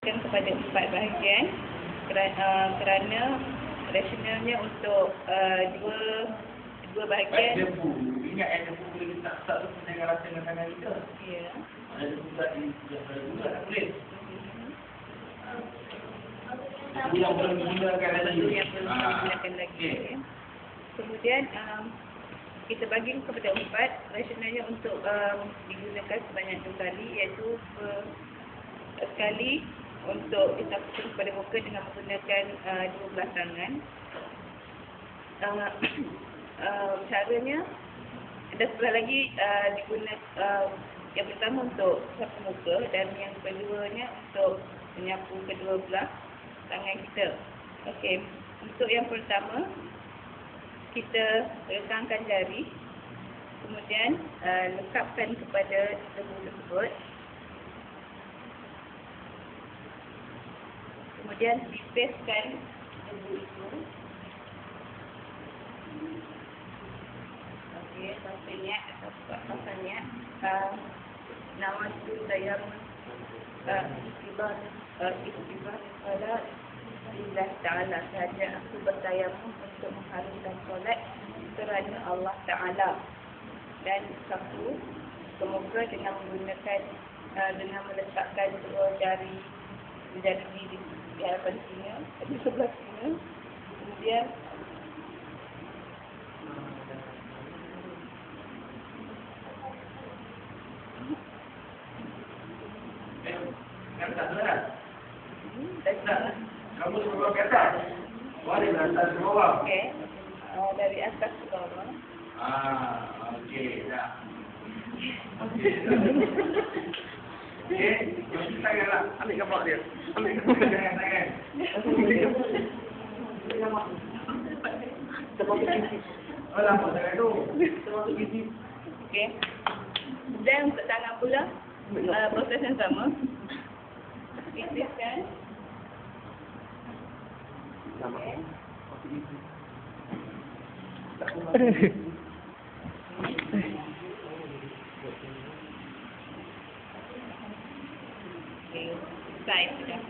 dibahagikan kepada 4 bahagian kerana rasionalnya untuk dua bahagian. Debu. Ingat debu boleh tak tu dengan rasional tangan kita. Ya. Ada debu tak di juga tak boleh. Debu yang belum digunakan lagi. Yang belum digunakan lagi. Kemudian kita bagi kepada 4 rasionalnya untuk digunakan sebanyak 2 kali, iaitu sekali untuk disampaikan kepada muka dengan menggunakan 12 tangan. Caranya ada sebelah lagi digunakan yang pertama untuk sapu muka dan yang keduanya untuk menyapu kedua belah tangan kita. Okey, untuk yang pertama kita rekangkan jari, kemudian lekapkan kepada debu tersebut. Kemudian tipeskan debu itu. Okey, sampai niat atau pasal niat. Nama itu saya istighfar pada Allah Ta'ala sahaja. Aku bertayamum untuk mengharumkan solat kerana Allah Ta'ala. Dan satu, semoga dengan menggunakan dengan meletakkan dua jari di hadapan sini, di sebelah sini. Kemudian Kan tak berat. Kamu suruh ke atas. Boleh dari atas ke bawah. okey, dari atas ke bawah. Okey, dah. Okey, cuci tangan lah. Ambil gambar dia. Ambil gambar tangan. Oh, lama tangan tu. Okey. Dan untuk tangan pula, proses yang sama. Tipeskan. Okey. Okey, selesai sudah.